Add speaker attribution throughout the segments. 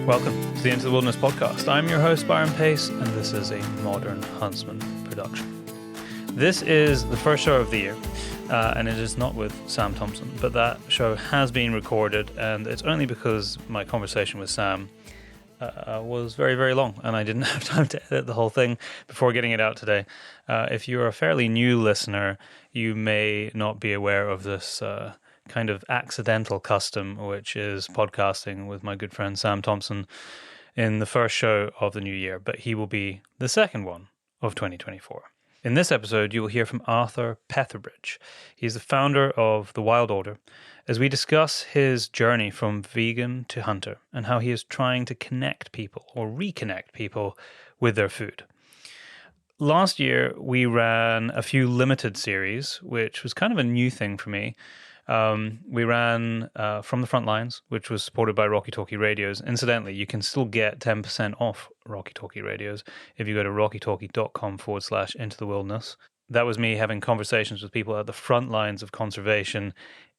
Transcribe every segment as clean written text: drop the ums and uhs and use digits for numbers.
Speaker 1: Welcome to the Into the Wilderness podcast. I'm your host, Byron Pace, and this is a Modern Huntsman production. This is the first show of the year, and it is not with Sam Thompson, but that show has been recorded, and it's only because my conversation with Sam was very, very long, and I didn't have time to edit the whole thing before getting it out today. If you're a fairly new listener, you may not be aware of this kind of accidental custom, which is podcasting with my good friend Sam Thompson in the first show of the new year, but he will be the second one of 2024. In this episode, you will hear from Arthur Petherbridge. He's the founder of The Wild Order, as we discuss his journey from vegan to hunter and how he is trying to connect people or reconnect people with their food. Last year, we ran a few limited series, which was kind of a new thing for me. We ran From the Front Lines, which was supported by Rocky Talkie Radios. Incidentally, you can still get 10% off Rocky Talkie Radios if you go to rockytalkie.com/into the wilderness. That was me having conversations with people at the front lines of conservation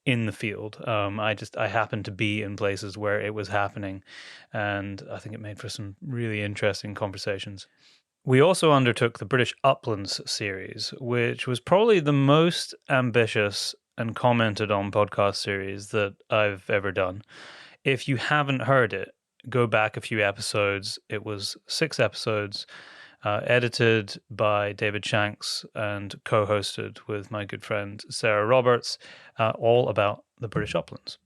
Speaker 1: in the field. I happened to be in places where it was happening, and I think it made for some really interesting conversations. We also undertook the British Uplands series, which was probably the most ambitious and commented on podcast series that I've ever done. If you haven't heard it, go back a few episodes. It was 6 episodes, edited by David Shanks and co-hosted with my good friend Sarah Roberts, all about the British Uplands.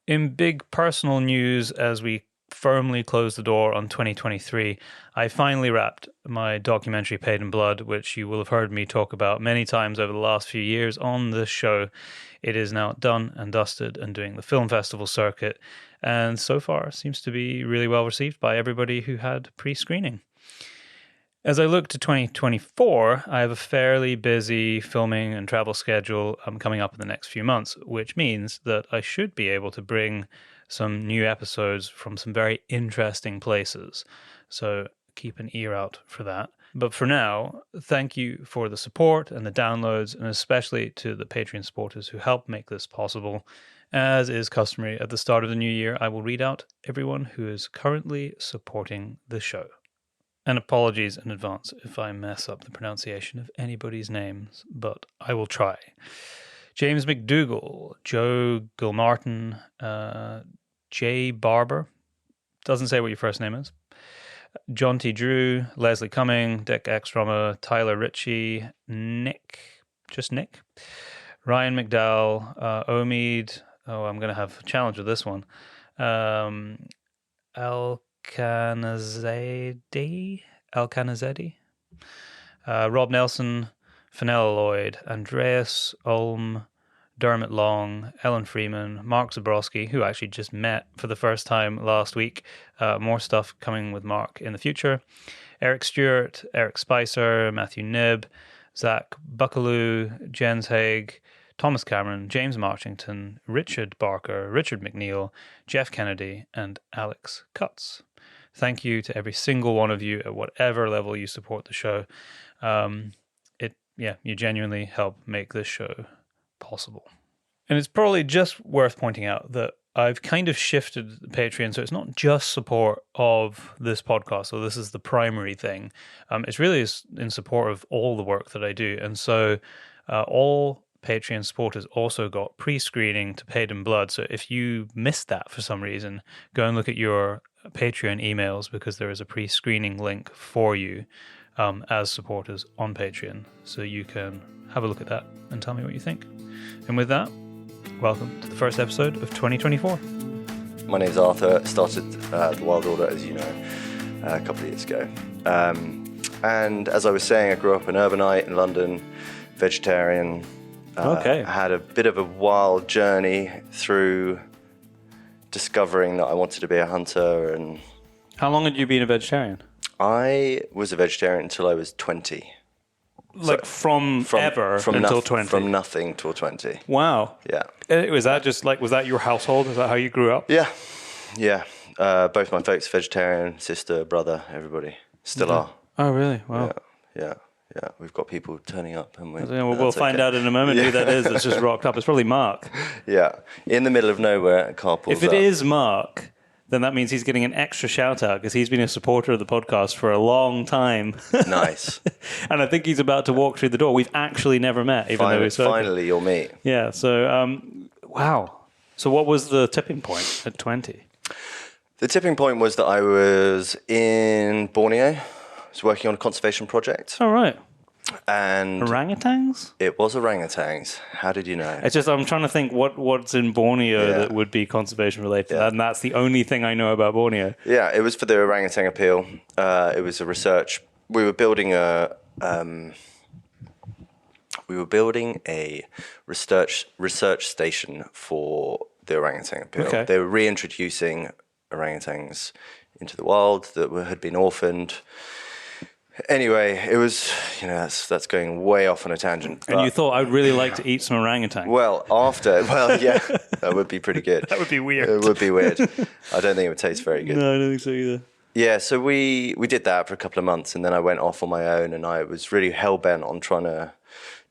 Speaker 1: In big personal news, as we firmly closed the door on 2023, I finally wrapped my documentary Paid in Blood, which you will have heard me talk about many times over the last few years on this show. It is now done and dusted and doing the film festival circuit, and so far seems to be really well received by everybody who had pre-screening. As I look to 2024, I have a fairly busy filming and travel schedule coming up in the next few months, which means that I should be able to bring some new episodes from some very interesting places. So keep an ear out for that. But for now, thank you for the support and the downloads, and especially to the Patreon supporters who help make this possible. As is customary at the start of the new year, I will read out everyone who is currently supporting the show. And apologies in advance if I mess up the pronunciation of anybody's names, but I will try. James McDougall, Joe Gilmartin, Jay Barber, doesn't say what your first name is, John T. Drew, Leslie Cumming, Dick Ekstroma, Tyler Ritchie, Nick, Ryan McDowell, Omid, I'm going to have a challenge with this one, Elkanazedi, Rob Nelson, Fenella Lloyd, Andreas Ulm, Dermot Long, Ellen Freeman, Mark Zabrowski, who I actually just met for the first time last week. More stuff coming with Mark in the future. Eric Stewart, Eric Spicer, Matthew Nibb, Zach Buckaloo, Jens Haig, Thomas Cameron, James Marchington, Richard Barker, Richard McNeil, Jeff Kennedy, and Alex Cutts. Thank you to every single one of you at whatever level you support the show. You genuinely help make this show possible. And it's probably just worth pointing out that I've kind of shifted the Patreon, so it's not just support of this podcast, so this is the primary thing. It's really in support of all the work that I do. And so all Patreon supporters also got pre-screening to Paid in Blood. So if you missed that for some reason, go and look at your Patreon emails, because there is a pre-screening link for you as supporters on Patreon, so you can have a look at that and tell me what you think. And with that, welcome to the first episode of 2024.
Speaker 2: My name's Arthur. Started The Wild Order, as you know, a couple of years ago. And as I was saying, I grew up an urbanite in London, vegetarian.
Speaker 1: Okay.
Speaker 2: I had a bit of a wild journey through discovering that I wanted to be a hunter. And
Speaker 1: How long had you been a vegetarian?
Speaker 2: I was a vegetarian until I was 20.
Speaker 1: Like from ever until 20?
Speaker 2: From nothing till 20.
Speaker 1: Wow.
Speaker 2: Yeah.
Speaker 1: Was that your household? Is that how you grew up?
Speaker 2: Yeah. Both my folks vegetarian, sister, brother, everybody still are.
Speaker 1: Oh, really? Wow.
Speaker 2: Yeah. We've got people turning up, and
Speaker 1: we'll find out in a moment who that is that's just rocked up. It's probably Mark.
Speaker 2: Yeah. In the middle of nowhere, a car pulls
Speaker 1: up. If it is Mark, then that means he's getting an extra shout out because he's been a supporter of the podcast for a long time.
Speaker 2: Nice.
Speaker 1: And I think he's about to walk through the door. We've actually never met, even though we've spoken.
Speaker 2: Finally, you'll meet.
Speaker 1: Yeah. So, wow. So what was the tipping point at 20?
Speaker 2: The tipping point was that I was in Borneo. I was working on a conservation project.
Speaker 1: Oh, right.
Speaker 2: And
Speaker 1: Orangutans?
Speaker 2: it was orangutans. How did you know?
Speaker 1: It's just I'm trying to think what's in Borneo that would be conservation related, and that's the only thing I know about Borneo.
Speaker 2: Yeah, it was for the orangutan appeal. It was a research. We were building a research station for the orangutan appeal.
Speaker 1: Okay.
Speaker 2: They were reintroducing orangutans into the wild that had been orphaned. Anyway, it was, that's going way off on a tangent.
Speaker 1: And you thought, I'd really like to eat some orangutan.
Speaker 2: Yeah, that would be pretty good.
Speaker 1: That would be weird.
Speaker 2: It would be weird. I don't think it would taste very good.
Speaker 1: No, I don't think so either.
Speaker 2: Yeah, so we did that for a couple of months, and then I went off on my own, and I was really hell-bent on trying to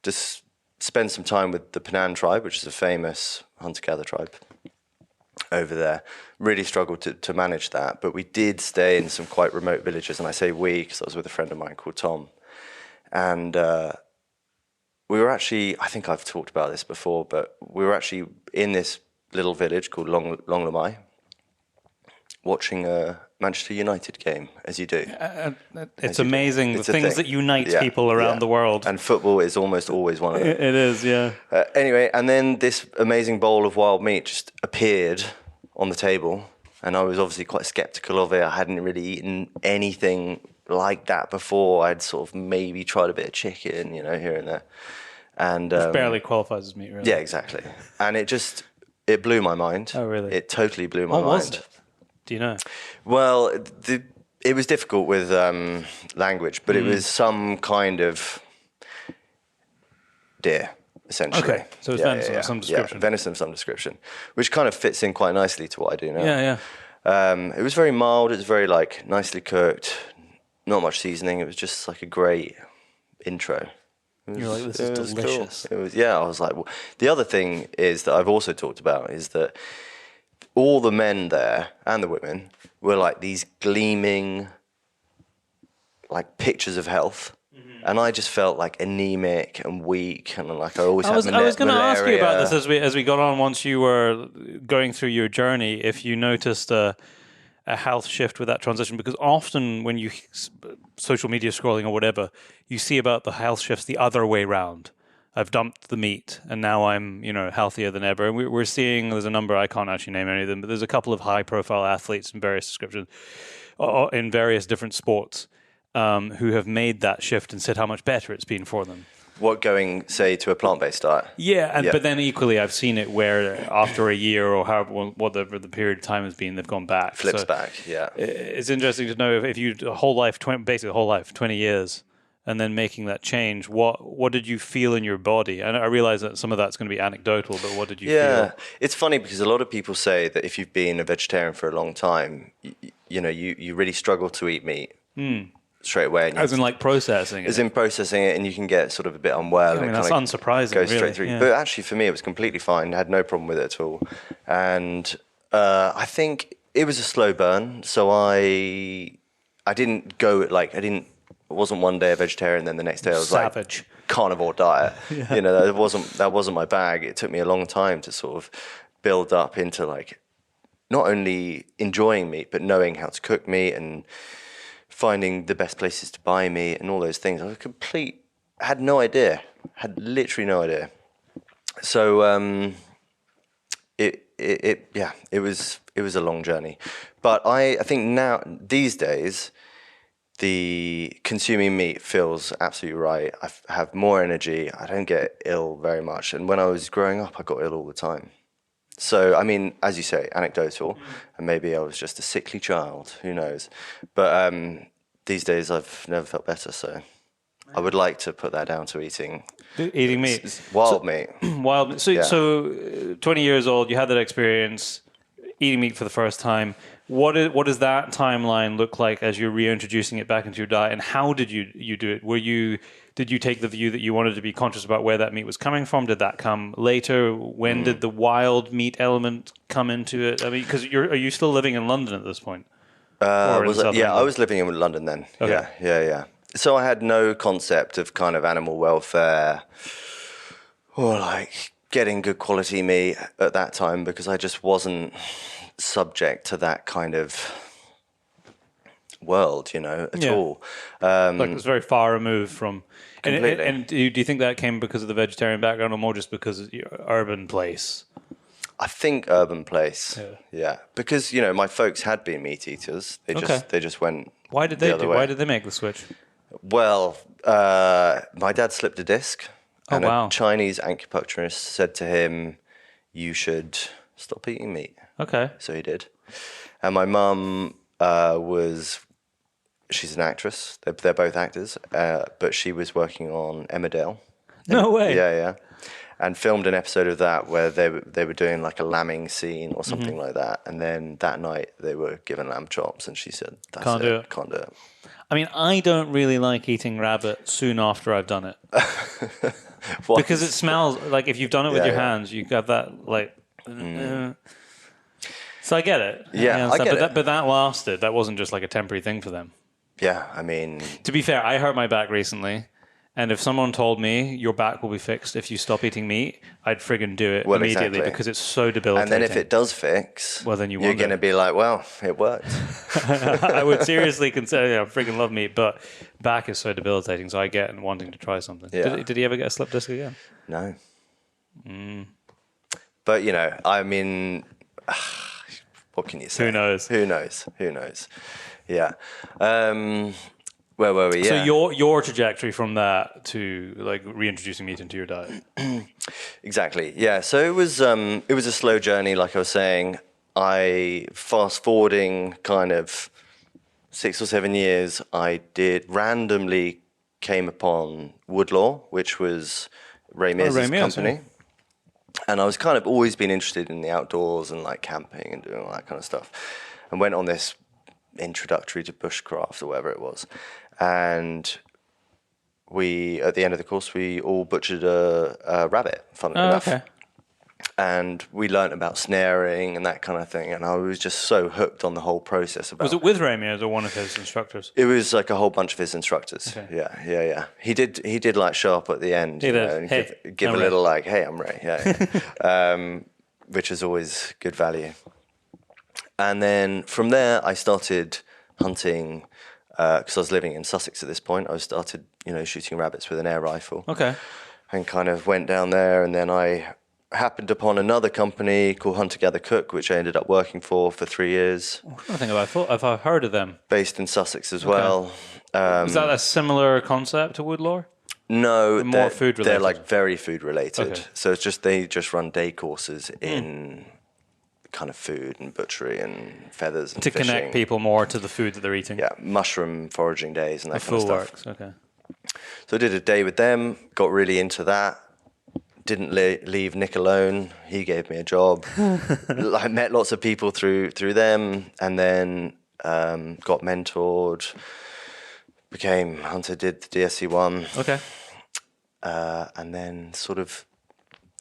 Speaker 2: just spend some time with the Penan tribe, which is a famous hunter-gatherer tribe over there. Really struggled to manage that, but we did stay in some quite remote villages, and I say we because I was with a friend of mine called Tom, and we were actually, I think I've talked about this before, but we were actually in this little village called Long Lamai, watching a Manchester United game, as you do.
Speaker 1: It's amazing the things that unite people around the world.
Speaker 2: And football is almost always one of them.
Speaker 1: It is, yeah.
Speaker 2: Anyway, and then this amazing bowl of wild meat just appeared on the table, and I was obviously quite skeptical of it. I hadn't really eaten anything like that before. I'd sort of maybe tried a bit of chicken, here and there. And
Speaker 1: Which barely qualifies as meat, really.
Speaker 2: Yeah, exactly. And it blew my mind.
Speaker 1: Oh, really?
Speaker 2: It totally blew my mind.
Speaker 1: What was it? Do you know?
Speaker 2: Well, it was difficult with language, but it was some kind of deer, essentially.
Speaker 1: Okay, so it's venison of some description.
Speaker 2: Yeah, venison of some description, which kind of fits in quite nicely to what I do now.
Speaker 1: Yeah.
Speaker 2: It was very mild. It was very nicely cooked, not much seasoning. It was just like a great intro.
Speaker 1: You're like, this is delicious.
Speaker 2: Cool. I was like, the other thing is that I've also talked about is that all the men there and the women were like these gleaming, pictures of health. Mm-hmm. And I just felt anemic and weak, and I always had malaria.
Speaker 1: I was going to ask you about this as we got on. Once you were going through your journey, if you noticed a health shift with that transition, because often when you social media scrolling or whatever, you see about the health shifts the other way round. I've dumped the meat and now I'm, healthier than ever. And we're seeing, there's a number, I can't actually name any of them, but there's a couple of high profile athletes in various descriptions, in various different sports, who have made that shift and said how much better it's been for them.
Speaker 2: What, going, say, to a plant-based diet?
Speaker 1: Yeah, but then equally I've seen it where after a year or whatever the period of time has been, they've gone back.
Speaker 2: Flips back, yeah.
Speaker 1: It's interesting to know if you, a whole life, 20 years, and then making that change, what did you feel in your body? And I realize that some of that's going to be anecdotal, but what did you feel?
Speaker 2: Yeah, it's funny because a lot of people say that if you've been a vegetarian for a long time, you really struggle to eat meat straight away.
Speaker 1: As in processing it.
Speaker 2: As in processing it, and you can get sort of a bit unwell.
Speaker 1: I mean, that's unsurprising,
Speaker 2: goes straight
Speaker 1: really.
Speaker 2: through.
Speaker 1: Yeah.
Speaker 2: But actually for me, it was completely fine. I had no problem with it at all. And I think it was a slow burn. So I didn't go, it wasn't one day a vegetarian, then the next day I was
Speaker 1: savage
Speaker 2: carnivore diet. Yeah. That wasn't my bag. It took me a long time to sort of build up into not only enjoying meat, but knowing how to cook meat and finding the best places to buy meat and all those things. I had no idea. Had literally no idea. So it was a long journey. But I think now these days, the consuming meat feels absolutely right. I have more energy. I don't get ill very much. And when I was growing up, I got ill all the time. So, I mean, as you say, anecdotal, and maybe I was just a sickly child, who knows. But these days I've never felt better, so I would like to put that down to eating
Speaker 1: meat.
Speaker 2: Wild meat.
Speaker 1: Wild meat. So 20 years old, you had that experience, eating meat for the first time. What does that timeline look like as you're reintroducing it back into your diet, and how did you do it? Were you did you take the view that you wanted to be conscious about where that meat was coming from? Did that come later? When did the wild meat element come into it? I mean, because are you still living in London at this point?
Speaker 2: I was living in London then.
Speaker 1: Okay.
Speaker 2: Yeah. So I had no concept of kind of animal welfare or like getting good quality meat at that time, because I just wasn't subject to that kind of world, at all.
Speaker 1: Like it was very far removed from.
Speaker 2: Completely.
Speaker 1: And do you think that came because of the vegetarian background, or more just because of your urban place?
Speaker 2: I think urban place. Yeah. Because my folks had been meat eaters. They just went.
Speaker 1: Why did they Why did they make the switch?
Speaker 2: Well, my dad slipped a disc, and a Chinese acupuncturist said to him, "You should stop eating meat."
Speaker 1: Okay.
Speaker 2: So he did. And my mum she's an actress. They're both actors, but she was working on Emmerdale.
Speaker 1: No way.
Speaker 2: Yeah. And filmed an episode of that where they were doing like a lambing scene or something like that. And then that night they were given lamb chops, and she said, "That's
Speaker 1: Can't do it.
Speaker 2: Can't do it."
Speaker 1: I mean, I don't really like eating rabbit soon after I've done it. Because it smells like, if you've done it with your hands, you have that like. So I get it.
Speaker 2: Yeah, I get it.
Speaker 1: But that lasted. That wasn't just like a temporary thing for them.
Speaker 2: Yeah, I mean...
Speaker 1: To be fair, I hurt my back recently, and if someone told me your back will be fixed if you stop eating meat, I'd friggin' do it immediately, because it's so debilitating.
Speaker 2: And then if it does fix,
Speaker 1: well, then you're
Speaker 2: going to be like, well, it worked.
Speaker 1: I would seriously consider, I friggin' love meat, but back is so debilitating, so I get wanting to try something.
Speaker 2: Yeah.
Speaker 1: Did he ever get a slip disc again?
Speaker 2: No. But, I mean... What can you say?
Speaker 1: Who knows?
Speaker 2: Who knows? Yeah. Where were we? Yeah.
Speaker 1: So your trajectory from that to like reintroducing meat into your diet.
Speaker 2: Exactly. Yeah. So it was a slow journey, like I was saying. I fast forwarding kind of 6 or 7 years, I randomly came upon Woodlaw, which was Ray Mears' company. Yeah. And I was kind of always been interested in the outdoors and like camping and doing all that kind of stuff, and went on this introductory to bushcraft or whatever it was. And at the end of the course, we all butchered a rabbit, funnily enough. Okay. And we learnt about snaring and that kind of thing. And I was just so hooked on the whole process. Was
Speaker 1: it with Ray Mears or one of his instructors?
Speaker 2: It was like a whole bunch of his instructors. Okay. Yeah. He did like show up at the end. And give a little like, "Hey, I'm Ray." Yeah. Which is always good value. And then from there, I started hunting, because I was living in Sussex at this point. I started, shooting rabbits with an air rifle. Okay. And kind of went down there, and then I happened upon another company called Hunter Gather Cook, which I ended up working for 3 years.
Speaker 1: I think I've heard of them.
Speaker 2: Based in Sussex as well.
Speaker 1: Is that a similar concept to Woodlaw?
Speaker 2: No,
Speaker 1: more food related.
Speaker 2: They're like very food related. Okay. So it's they just run day courses in kind of food and butchery and feathers and
Speaker 1: to
Speaker 2: fishing.
Speaker 1: Connect people more to the food that they're eating.
Speaker 2: Yeah, mushroom foraging days and that kind of stuff.
Speaker 1: Works. Okay.
Speaker 2: So I did a day with them, got really into that. Didn't leave Nick alone. He gave me a job. I met lots of people through them, and then got mentored. Became hunter. Did the DSC-1.
Speaker 1: Okay.
Speaker 2: And then sort of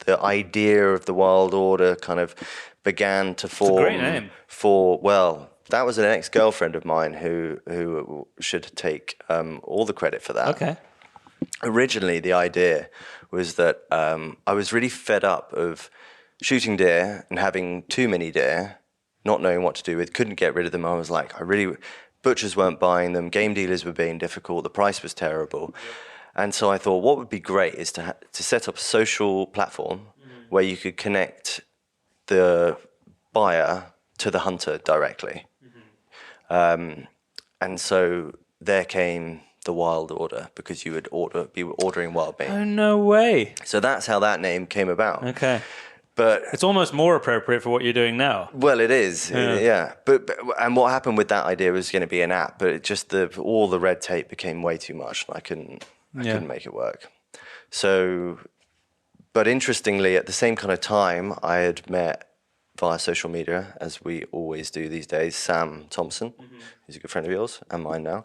Speaker 2: the idea of the Wild Order kind of began to form.
Speaker 1: It's a great name.
Speaker 2: That was an ex-girlfriend of mine who should take all the credit for that. Okay. Originally, the idea was that I was really fed up of shooting deer and having too many deer, not knowing what to do with, couldn't get rid of them. I was like, butchers weren't buying them, game dealers were being difficult, the price was terrible. And so I thought, what would be great is to set up a social platform where you could connect the buyer to the hunter directly. And so there came the Wild Order, because you would be ordering wild meat.
Speaker 1: Oh, no way.
Speaker 2: So that's how that name came about.
Speaker 1: Okay.
Speaker 2: But
Speaker 1: it's almost more appropriate for what you're doing now.
Speaker 2: Well, it is, yeah. But what happened with that idea was going to be an app, but it just all the red tape became way too much. I couldn't make it work. So, but interestingly, at the same kind of time, I had met via social media, as we always do these days, Sam Thompson, who's a good friend of yours and mine now.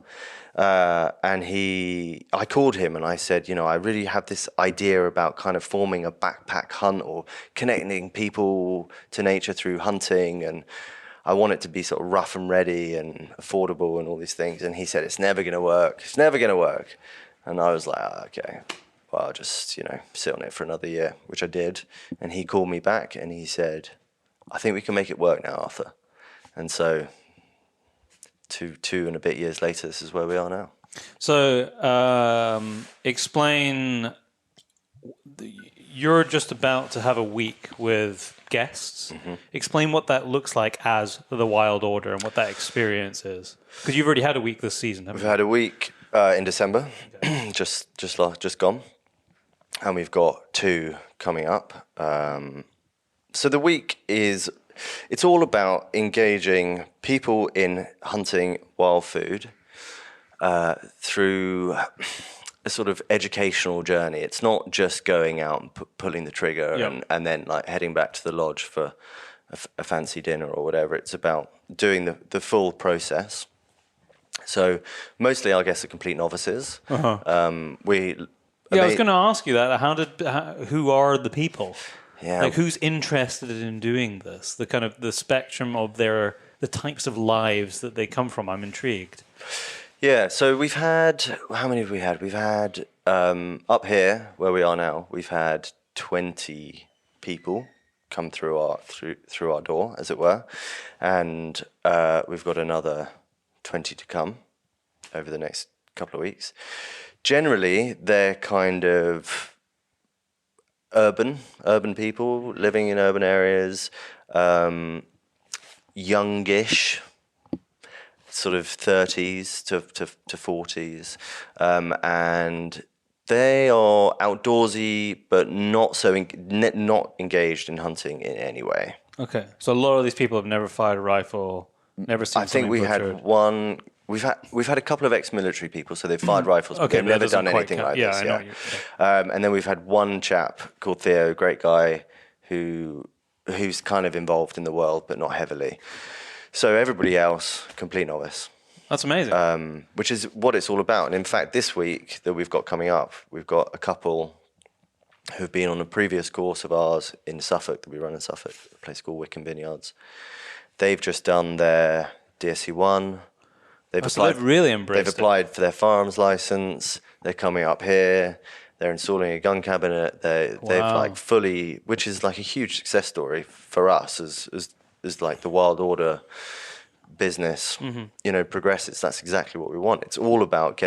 Speaker 2: And I called him and I said, I really have this idea about kind of forming a backpack hunt or connecting people to nature through hunting, and I want it to be sort of rough and ready and affordable and all these things. And he said, it's never going to work. It's never going to work. And I was like, okay, well, I'll just, sit on it for another year, which I did. And he called me back and he said, I think we can make it work now, Arthur. And so two and a bit years later, this is where we are now.
Speaker 1: So explain, you're just about to have a week with guests. Explain what that looks like as the Wild Order and what that experience is. Because you've already had a week this season, haven't you?
Speaker 2: We've had a week in December, just gone. And we've got 2 coming up. So the week it's all about engaging people in hunting wild food through a sort of educational journey. It's not just going out and pulling the trigger and then like heading back to the lodge for a fancy dinner or whatever. It's about doing the full process. So mostly, I guess, the complete novices.
Speaker 1: I was going to ask you that. Who are the people?
Speaker 2: Yeah.
Speaker 1: Like, who's interested in doing this? The kind of the spectrum of the types of lives that they come from. I'm intrigued.
Speaker 2: Yeah. So we've had, how many have we had? We've had up here where we are now. We've had 20 people come through our door, as it were, and we've got another 20 to come over the next couple of weeks. Generally, they're kind of urban people living in urban areas, youngish, sort of 30s to 40s, and they are outdoorsy, but not not engaged in hunting in any way.
Speaker 1: Okay, so a lot of these people have never fired a rifle, never seen.
Speaker 2: I think we
Speaker 1: butchered.
Speaker 2: had one. We've had a couple of ex-military people, so they've fired rifles, but they've never done anything like this. And then we've had one chap called Theo, great guy, who's kind of involved in the world, but not heavily. So everybody else, complete novice.
Speaker 1: That's amazing.
Speaker 2: Which is what it's all about. And in fact, this week that we've got coming up, we've got a couple who've been on a previous course of ours in Suffolk that we run in Suffolk, a place called Wickham Vineyards. They've just done their DSC 1.
Speaker 1: They've really embraced
Speaker 2: They've applied for their firearms license. They're coming up here. They're installing a gun cabinet. They've like fully, which is like a huge success story for us as like the Wild Order business, progresses. That's exactly what we want. It's all about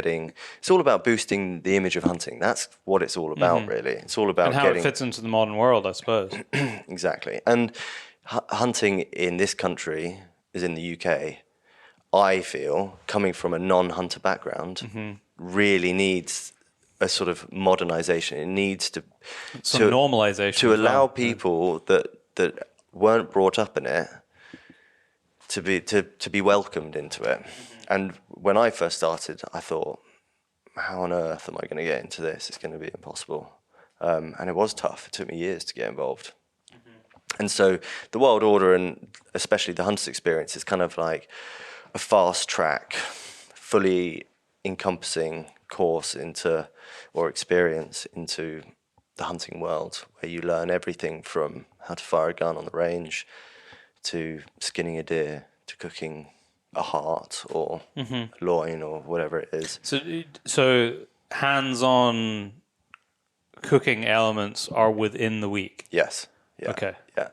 Speaker 2: boosting the image of hunting. That's what it's all about, really. It's all about
Speaker 1: and how it fits into the modern world, I suppose.
Speaker 2: Exactly. And hunting in this country, is in the UK, I feel, coming from a non-hunter background, really needs a sort of modernization. It needs to
Speaker 1: normalization
Speaker 2: to allow people that weren't brought up in it to be welcomed into it. And when I first started, I thought, how on earth am I going to get into this? It's going to be impossible. And it was tough. It took me years to get involved. And so the Wild Order, and especially the Hunters experience, is kind of like a fast track, fully encompassing course experience into the hunting world, where you learn everything from how to fire a gun on the range, to skinning a deer, to cooking a heart or a loin or whatever it is.
Speaker 1: So hands-on cooking elements are within the week?
Speaker 2: Yes. Yeah.
Speaker 1: Okay.
Speaker 2: Yeah.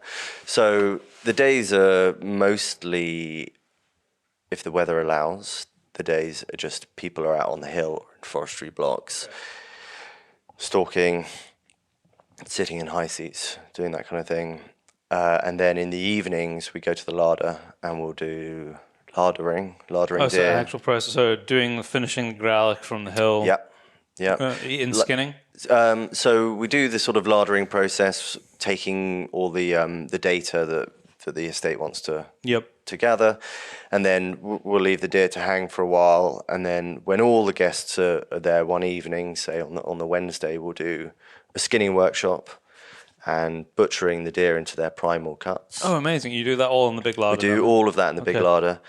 Speaker 2: So the days are mostly, if the weather allows, the days are just people are out on the hill or in forestry blocks, stalking, sitting in high seats, doing that kind of thing. And then in the evenings, we go to the larder and we'll do lardering deer.
Speaker 1: So actual process. So finishing the gralloch from the hill.
Speaker 2: Yeah.
Speaker 1: In skinning?
Speaker 2: So we do the sort of lardering process, taking all the data that the estate wants to gather, and then we'll leave the deer to hang for a while, and then when all the guests are there one evening, say on the Wednesday, we'll do a skinning workshop, and butchering the deer into their primal cuts.
Speaker 1: Oh, amazing. You do that all in the big larder?
Speaker 2: We do all of that in the big
Speaker 1: Okay.
Speaker 2: larder.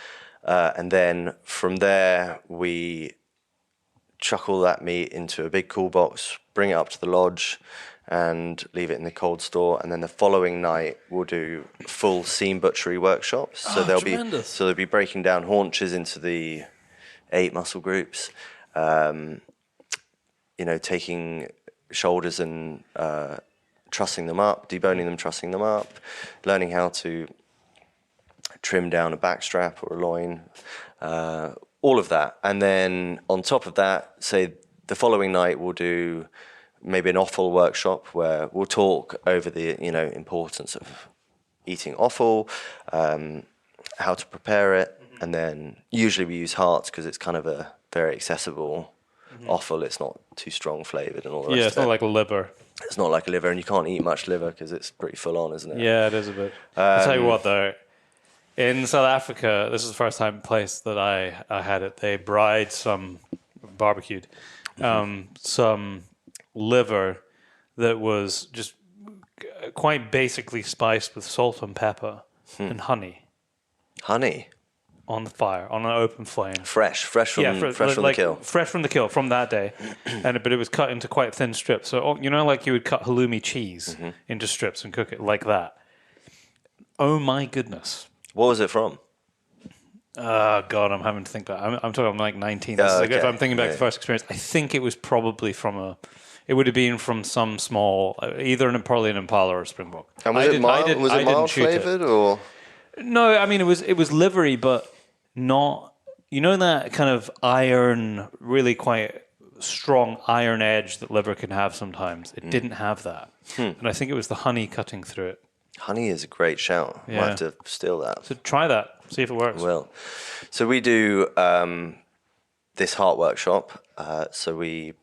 Speaker 2: And then from there, we chuck all that meat into a big cool box, bring it up to the lodge, and leave it in the cold store. And then the following night, we'll do full seam butchery workshops. So they'll be breaking down haunches into the 8 muscle groups, taking shoulders and trussing them up, deboning them, trussing them up, learning how to trim down a backstrap or a loin, all of that. And then on top of that, say the following night, we'll do maybe an offal workshop where we'll talk over the importance of eating offal, how to prepare it, and then usually we use hearts because it's kind of a very accessible offal. It's not too strong flavored and all the rest of it.
Speaker 1: Yeah, it's not like liver.
Speaker 2: It's not like a liver, and you can't eat much liver because it's pretty full on, isn't it?
Speaker 1: Yeah, it is a bit. I'll tell you what, though. In South Africa, this is the first place that I had it. They bride some barbecued, some liver that was just quite basically spiced with salt and pepper and honey.
Speaker 2: Honey?
Speaker 1: On the fire, on an open flame.
Speaker 2: Fresh from the kill.
Speaker 1: Fresh from the kill, from that day. But it was cut into quite thin strips. So, like you would cut halloumi cheese into strips and cook it like that. Oh my goodness.
Speaker 2: What was it from?
Speaker 1: God, I'm having to think back. I'm talking, I'm like 19. If I'm thinking back to the first experience, I think it was probably it would have been from some small, either probably an impala or a springbok.
Speaker 2: And was it mild flavored or?
Speaker 1: No, I mean, it was livery, but not, that kind of iron, really quite strong iron edge that liver can have sometimes. It didn't have that. And I think it was the honey cutting through it.
Speaker 2: Honey is a great shout. Yeah. We'll have to steal that.
Speaker 1: So try that. See if it works.
Speaker 2: Well, so we do this heart workshop. So we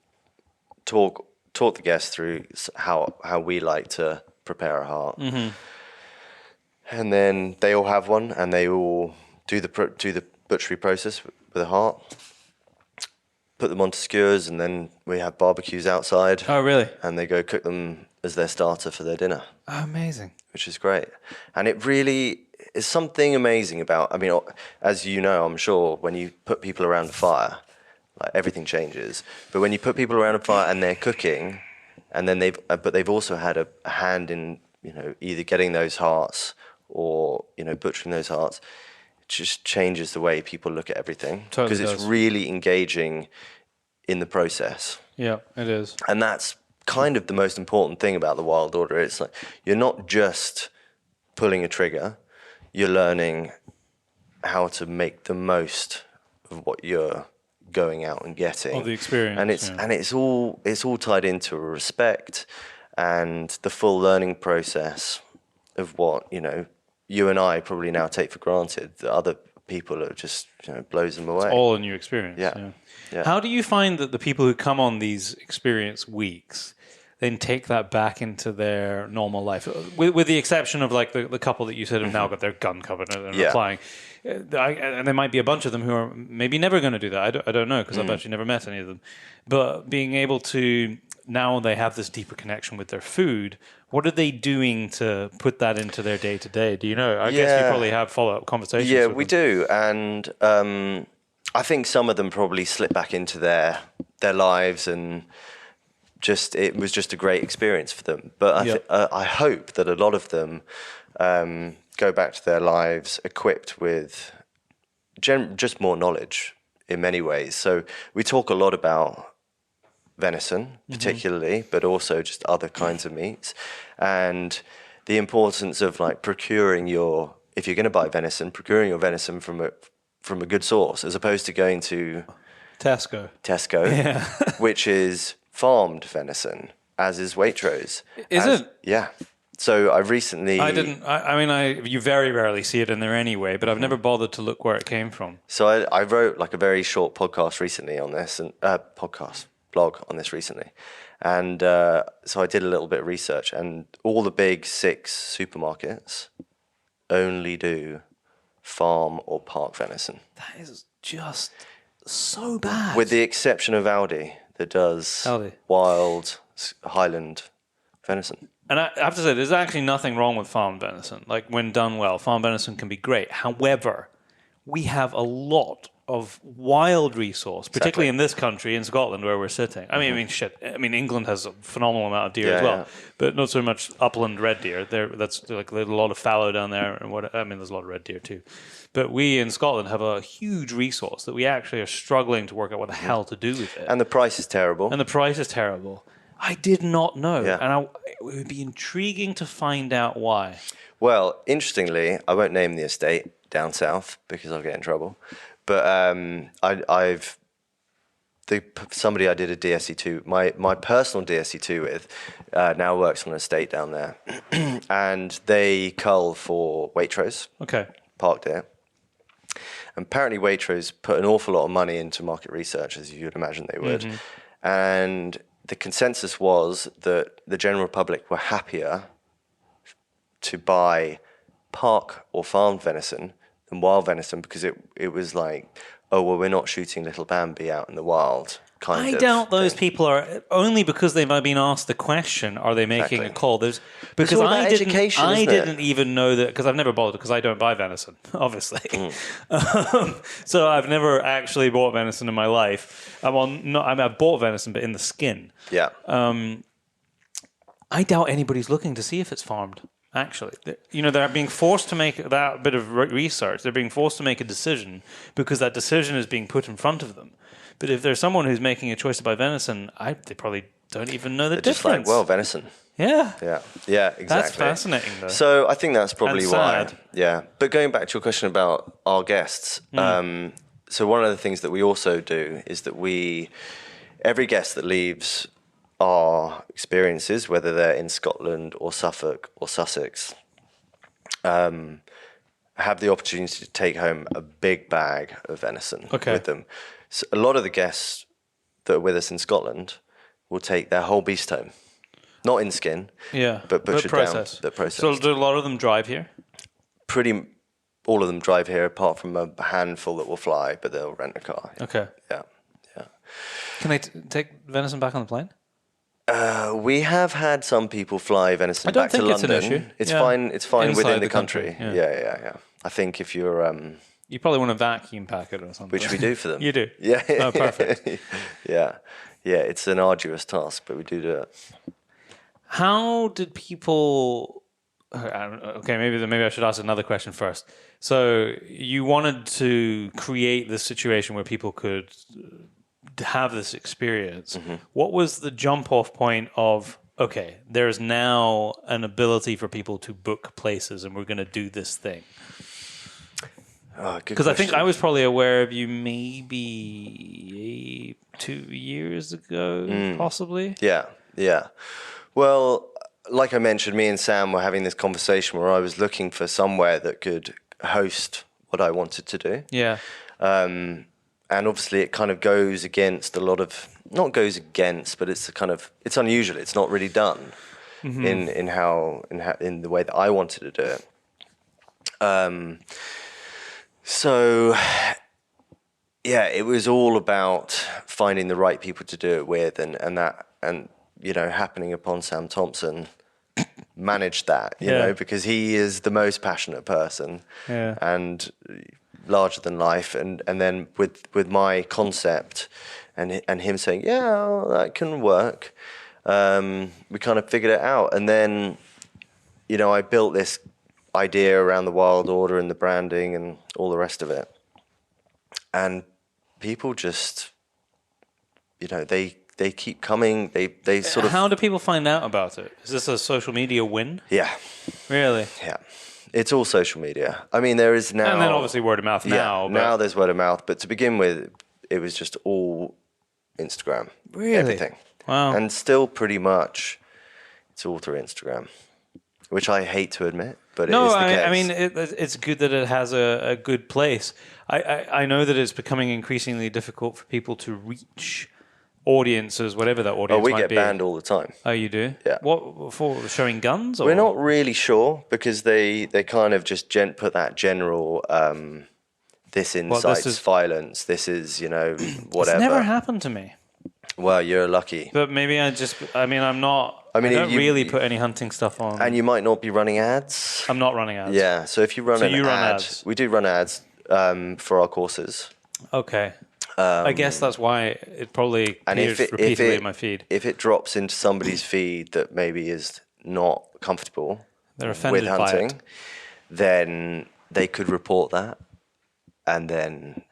Speaker 2: talk the guests through how we like to prepare a heart. And then they all have one, and they all do the butchery process with a heart. Put them onto skewers, and then we have barbecues outside.
Speaker 1: Oh, really?
Speaker 2: And they go cook them as their starter for their dinner.
Speaker 1: Oh, amazing.
Speaker 2: Which is great. And it really is something amazing about, as you know, I'm sure, when you put people around a fire, like everything changes. But when you put people around a fire and they're cooking, and then they've also had a hand in, either getting those hearts or, butchering those hearts, it just changes the way people look at everything.
Speaker 1: Totally.
Speaker 2: Because it's really engaging in the process.
Speaker 1: Yeah, it is.
Speaker 2: And that's kind of the most important thing about the Wild Order. It's like you're not just pulling a trigger, you're learning how to make the most of what you're going out and getting.
Speaker 1: The experience.
Speaker 2: And it's all tied into respect and the full learning process of what, you and I probably now take for granted that other people are just, blows them away.
Speaker 1: It's all a new experience.
Speaker 2: Yeah.
Speaker 1: How do you find that the people who come on these experience weeks then take that back into their normal life? With the exception of like the couple that you said have now got their gun covered and are applying. And there might be a bunch of them who are maybe never going to do that. I don't know, because I've actually never met any of them. But being able to, now they have this deeper connection with their food, what are they doing to put that into their day-to-day? Do you know? I guess you probably have follow-up conversations with them.
Speaker 2: We do. And I think some of them probably slip back into their lives, and it was just a great experience for them. But I hope that a lot of them go back to their lives equipped with just more knowledge in many ways. So we talk a lot about venison, particularly, but also just other kinds of meats, and the importance of like if you're going to buy venison, procuring your venison from a good source, as opposed to going to
Speaker 1: Tesco,
Speaker 2: which is farmed venison, as is Waitrose.
Speaker 1: Is it?
Speaker 2: Yeah. So I recently...
Speaker 1: you very rarely see it in there anyway, but I've never bothered to look where it came from.
Speaker 2: So I wrote like a very short podcast recently on this, and blog on this recently. And so I did a little bit of research, and all the big 6 supermarkets only do farm or park venison.
Speaker 1: That is just so bad.
Speaker 2: With the exception of Aldi, that does wild Highland venison.
Speaker 1: And I have to say, there's actually nothing wrong with farm venison. Like, when done well, farm venison can be great. However, we have a lot of wild resource, particularly in this country, in Scotland, where we're sitting. I mean, England has a phenomenal amount of deer as well, but not so much upland red deer. There's a lot of fallow down there, and there's a lot of red deer too. But we in Scotland have a huge resource that we actually are struggling to work out what the hell to do with it.
Speaker 2: And the price is terrible.
Speaker 1: I did not know, and it would be intriguing to find out why.
Speaker 2: Well, interestingly, I won't name the estate down south because I'll get in trouble. But somebody I did a DSE2, my personal DSE2 with, now works on an estate down there, and they cull for Waitrose, park deer. And apparently Waitrose put an awful lot of money into market research, as you would imagine they would, and the consensus was that the general public were happier to buy park or farmed venison than wild venison, because it was like, oh, well, we're not shooting little Bambi out in the wild.
Speaker 1: I doubt those people are, only because they've been asked the question, are they making a call? Because I didn't even know that, because I've never bothered, because I don't buy venison, obviously. So I've never actually bought venison in my life. I've bought venison, but in the skin.
Speaker 2: Yeah.
Speaker 1: I doubt anybody's looking to see if it's farmed. Actually, they're being forced to make that bit of research. They're being forced to make a decision because that decision is being put in front of them. But if there's someone who's making a choice to buy venison, they probably don't even know the difference.
Speaker 2: Just like, well, venison.
Speaker 1: Yeah,
Speaker 2: exactly.
Speaker 1: That's fascinating, though.
Speaker 2: So I think that's probably why.
Speaker 1: Sad.
Speaker 2: Yeah, but going back to your question about our guests, so one of the things that we also do is that every guest that leaves our experiences, whether they're in Scotland or Suffolk or Sussex, have the opportunity to take home a big bag of venison with them. So a lot of the guests that are with us in Scotland will take their whole beast home, not in skin, but butchered down. The process.
Speaker 1: So do a lot of them drive here?
Speaker 2: Pretty, all of them drive here, apart from a handful that will fly, but they'll rent a car.
Speaker 1: Okay.
Speaker 2: Yeah.
Speaker 1: Can they take venison back on the plane?
Speaker 2: We have had some people fly venison back to London.
Speaker 1: I don't think it's an issue.
Speaker 2: It's fine. It's fine
Speaker 1: Inside
Speaker 2: within the
Speaker 1: country.
Speaker 2: Yeah. I think if you're,
Speaker 1: you probably want to vacuum pack it or something.
Speaker 2: which we do for them.
Speaker 1: You do.
Speaker 2: Yeah.
Speaker 1: Oh, perfect.
Speaker 2: Yeah. It's an arduous task, but we do it.
Speaker 1: How did people? Okay, maybe I should ask another question first. So you wanted to create this situation where people could have this experience. What was the jump-off point of, okay, there's now an ability for people to book places and we're going to do this thing? Because I think I was probably aware of you maybe 2 years ago, possibly.
Speaker 2: Yeah. Well, like I mentioned, me and Sam were having this conversation where I was looking for somewhere that could host what I wanted to do.
Speaker 1: Yeah.
Speaker 2: And obviously it kind of goes against a lot of, not goes against, but it's it's unusual. It's not really done in the way that I wanted to do it. So yeah, it was all about finding the right people to do it with, and happening upon Sam Thompson managed that, you know, because he is the most passionate person and larger than life, and then with my concept and him saying, yeah, that can work, we kind of figured it out. And then, I built this idea around the wild order and the branding and all the rest of it, and people just, they keep coming. They sort of.
Speaker 1: How do people find out about it? Is this a social media win?
Speaker 2: Yeah.
Speaker 1: Really?
Speaker 2: Yeah. It's all social media. I mean, there is now...
Speaker 1: And then obviously word of mouth now.
Speaker 2: Yeah, now there's word of mouth. But to begin with, it was just all Instagram.
Speaker 1: Really?
Speaker 2: Everything.
Speaker 1: Wow.
Speaker 2: And still pretty much it's all through Instagram, which I hate to admit, but it is the case.
Speaker 1: I mean, it's good that it has a good place. I know that it's becoming increasingly difficult for people to reach audiences, whatever that audience might be.
Speaker 2: We get banned all the time.
Speaker 1: Oh, you do?
Speaker 2: Yeah.
Speaker 1: What, for showing guns? Or?
Speaker 2: We're not really sure, because they kind of just put that general, this incites violence, this is, whatever.
Speaker 1: It's never happened to me.
Speaker 2: Well, you're lucky.
Speaker 1: But maybe I'm not. I don't really put any hunting stuff on.
Speaker 2: And you might not be running ads.
Speaker 1: I'm not running ads.
Speaker 2: Yeah, so if you run an
Speaker 1: run
Speaker 2: ad,
Speaker 1: ads.
Speaker 2: we do run ads for our courses.
Speaker 1: Okay. I guess that's why it probably appears repeatedly in my feed.
Speaker 2: If it drops into somebody's feed that maybe is not comfortable
Speaker 1: They're offended
Speaker 2: with hunting,
Speaker 1: by it.
Speaker 2: then they could report that. And then,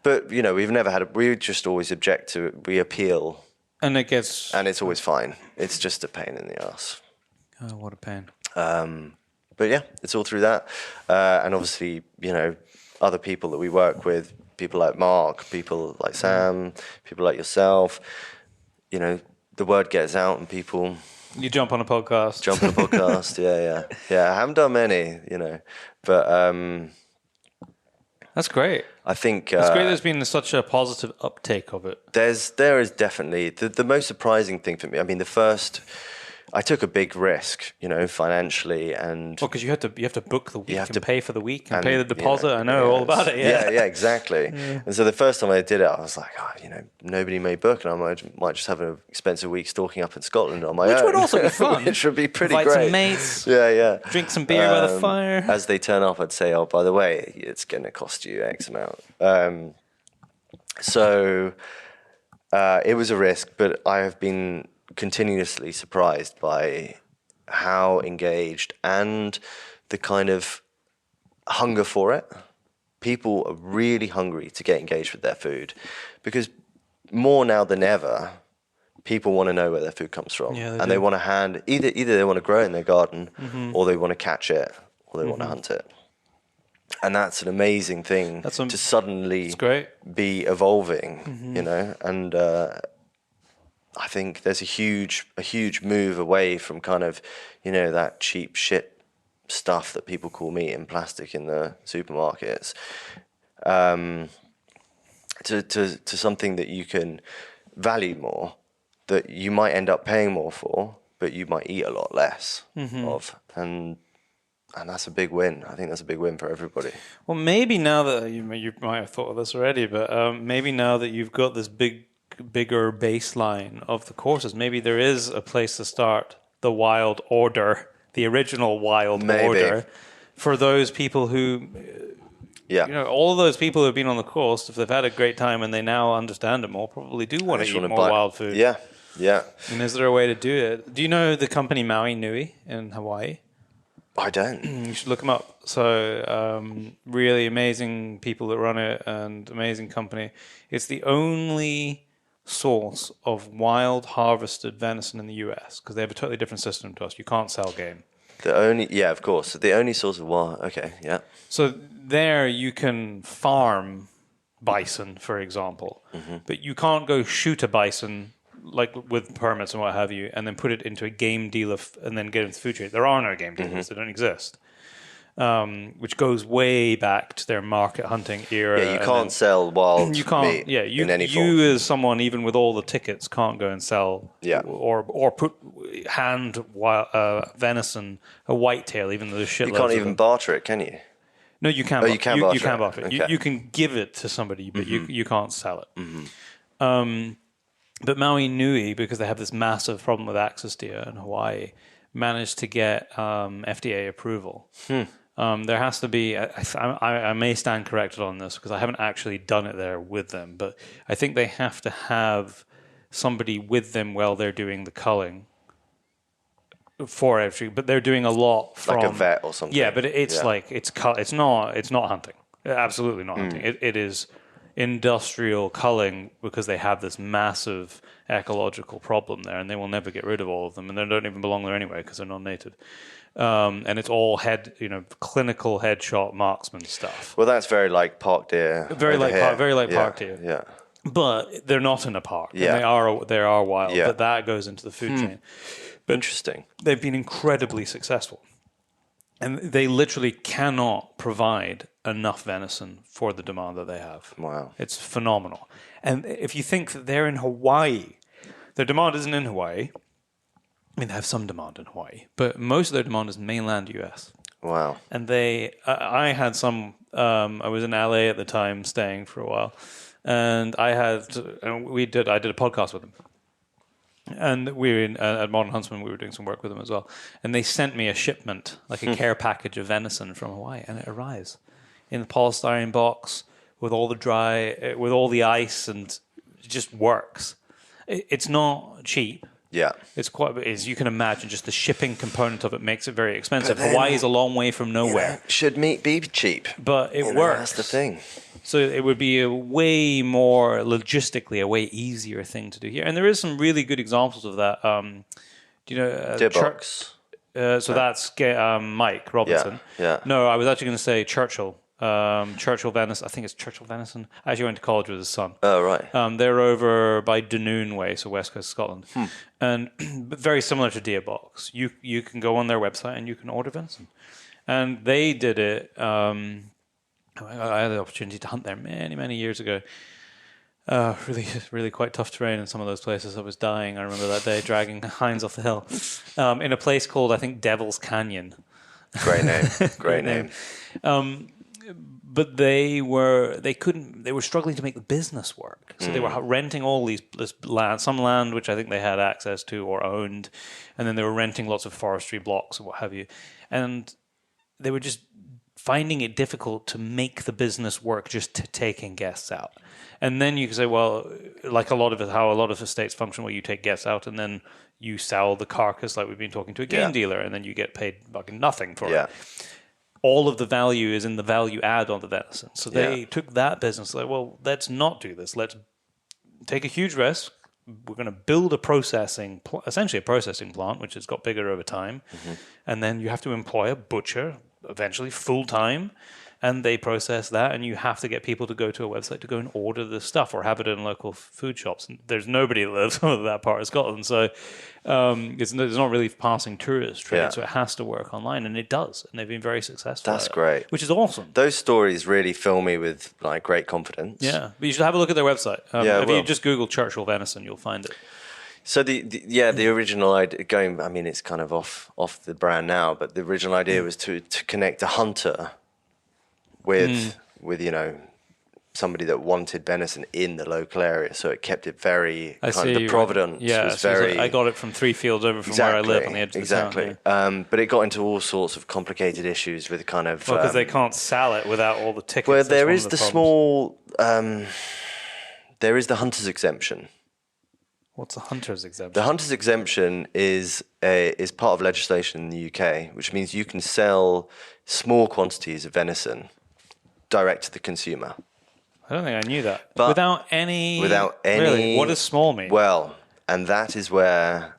Speaker 2: but we've never we just always object to it. We appeal.
Speaker 1: And it's
Speaker 2: always fine. It's just a pain in the ass.
Speaker 1: Oh, what a pain.
Speaker 2: But yeah, it's all through that. And obviously, other people that we work with, people like Mark, people like Sam, people like yourself, the word gets out and people...
Speaker 1: You jump on a podcast.
Speaker 2: Yeah. I haven't done many, but...
Speaker 1: That's great.
Speaker 2: I think...
Speaker 1: it's great there's been such a positive uptake of it.
Speaker 2: There is definitely... The most surprising thing for me, I took a big risk, financially, and...
Speaker 1: Well, because you have to book the week and pay for the week and pay the deposit. I know all about it,
Speaker 2: Yeah, exactly. Yeah. And so the first time I did it, I was like, nobody may book, and I might just have an expensive week stalking up in Scotland on my own.
Speaker 1: Which would also be fun.
Speaker 2: Which would be pretty
Speaker 1: Invite
Speaker 2: great.
Speaker 1: some mates.
Speaker 2: Yeah.
Speaker 1: Drink some beer by the fire.
Speaker 2: As they turn up, I'd say, oh, by the way, it's going to cost you X amount. So it was a risk, but I have been... continuously surprised by how engaged and the kind of hunger for it. People are really hungry to get engaged with their food because more now than ever, people want to know where their food comes from, and they want to either they want to grow it in their garden, or they want to catch it, or they want to hunt it. And that's an amazing thing to suddenly be evolving, and. I think there's a huge move away from kind of, that cheap shit stuff that people call meat in plastic in the supermarkets, to something that you can value more, that you might end up paying more for, but you might eat a lot less of, and that's a big win. I think that's a big win for everybody.
Speaker 1: Well, maybe now that you might have thought of this already, but maybe now that you've got this bigger baseline of the courses, maybe there is a place to start the wild order, the original wild order, for those people who, all of those people who have been on the course, if they've had a great time and they now understand it more, probably do want to eat more wild food.
Speaker 2: Yeah.
Speaker 1: And is there a way to do it? Do you know the company Maui Nui in Hawaii?
Speaker 2: I don't.
Speaker 1: You should look them up. So really amazing people that run it and amazing company. It's the only source of wild harvested venison in the US because they have a totally different system to us. You can't sell game.
Speaker 2: Of course. The only source of wild. Okay, yeah.
Speaker 1: So there you can farm bison, for example, but you can't go shoot a bison like with permits and what have you, and then put it into a game dealer and then get into the food trade. There are no game dealers; they don't exist. Which goes way back to their market hunting era.
Speaker 2: Yeah, you can't sell wild meat in any form.
Speaker 1: You as someone, even with all the tickets, can't go and sell or put hand venison, a whitetail, even though there's shitloads.
Speaker 2: You can't even barter it, can you?
Speaker 1: No, you can.
Speaker 2: You can barter it.
Speaker 1: Okay. You can give it to somebody, but you can't sell it. But Maui Nui, because they have this massive problem with access deer in Hawaii, managed to get FDA approval. There has to be, I may stand corrected on this because I haven't actually done it there with them, but I think they have to have somebody with them while they're doing the culling for every, but they're doing a lot from...
Speaker 2: Like a vet or something.
Speaker 1: Yeah, but it's not hunting. Absolutely not hunting. It is industrial culling because they have this massive ecological problem there and they will never get rid of all of them and they don't even belong there anyway because they're non-native. And it's all clinical headshot marksman stuff.
Speaker 2: Well, that's very like park deer.
Speaker 1: Very like park deer.
Speaker 2: Yeah.
Speaker 1: But they're not in a park.
Speaker 2: Yeah.
Speaker 1: And they are wild. Yeah. But that goes into the food chain. But
Speaker 2: interesting.
Speaker 1: They've been incredibly successful. And they literally cannot provide enough venison for the demand that they have.
Speaker 2: Wow.
Speaker 1: It's phenomenal. And if you think that they're in Hawaii, their demand isn't in Hawaii. I mean, they have some demand in Hawaii, but most of their demand is mainland US.
Speaker 2: Wow.
Speaker 1: And I had some, I was in LA at the time staying for a while, and I did a podcast with them. And we were at Modern Huntsman, we were doing some work with them as well. And they sent me a shipment, like a care package of venison from Hawaii, and it arrives in the polystyrene box with all the ice, and it just works. It's not cheap.
Speaker 2: Yeah.
Speaker 1: It's quite, as you can imagine, just the shipping component of it makes it very expensive. Hawaii is a long way from nowhere.
Speaker 2: Should meat be cheap?
Speaker 1: But it works.
Speaker 2: That's the thing.
Speaker 1: So it would be a way more logistically, a way easier thing to do here. And there is some really good examples of that. Do you know?
Speaker 2: Dearbox.
Speaker 1: That's Mike Robinson.
Speaker 2: Yeah.
Speaker 1: No, I was actually going to say Churchill. Churchill venison. I think it's Churchill venison. I actually went to college with his son.
Speaker 2: Oh, right.
Speaker 1: They're over by Dunoon way, so west coast of Scotland, and but very similar to Dearbox. You can go on their website and you can order venison, and they did it. I had the opportunity to hunt there many years ago. Really quite tough terrain in some of those places. I was dying. I remember that day dragging hinds off the hill in a place called, I think, Devil's Canyon.
Speaker 2: Great name. Great name.
Speaker 1: But they were struggling to make the business work. So they were renting all this land, some land which I think they had access to or owned, and then they were renting lots of forestry blocks and what have you. And they were just finding it difficult to make the business work just to taking guests out. And then you can say, well, like how a lot of estates function, where you take guests out and then you sell the carcass, like we've been talking to a game dealer, and then you get paid fucking nothing for it. All of the value is in the value add on the venison. So they took that business like, well, let's not do this. Let's take a huge risk. We're going to build essentially a processing plant, which has got bigger over time. And then you have to employ a butcher, eventually full-time, and they process that, and you have to get people to go to a website to go and order the stuff or have it in local food shops. And there's nobody that lives in that part of Scotland, so it's not really passing tourist trade, so it has to work online, and it does, and they've been very successful.
Speaker 2: That's great.
Speaker 1: Which is awesome.
Speaker 2: Those stories really fill me with like great confidence.
Speaker 1: Yeah, but you should have a look at their website. If you just Google Churchill venison, you'll find it.
Speaker 2: So the original idea, it's kind of off the brand now, but the original idea was to connect a hunter with somebody that wanted venison in the local area, so it kept it very the provenance was very.
Speaker 1: I got it from 3 fields over from where I live on the edge of the town.
Speaker 2: But it got into all sorts of complicated issues with kind of
Speaker 1: because they can't sell it without all the tickets.
Speaker 2: Well, there is the small. There is the hunter's exemption.
Speaker 1: What's a hunter's exemption?
Speaker 2: The hunter's exemption is part of legislation in the UK, which means you can sell small quantities of venison direct to the consumer.
Speaker 1: I don't think I knew that. But without any...
Speaker 2: Really?
Speaker 1: What does small mean?
Speaker 2: Well, and that is where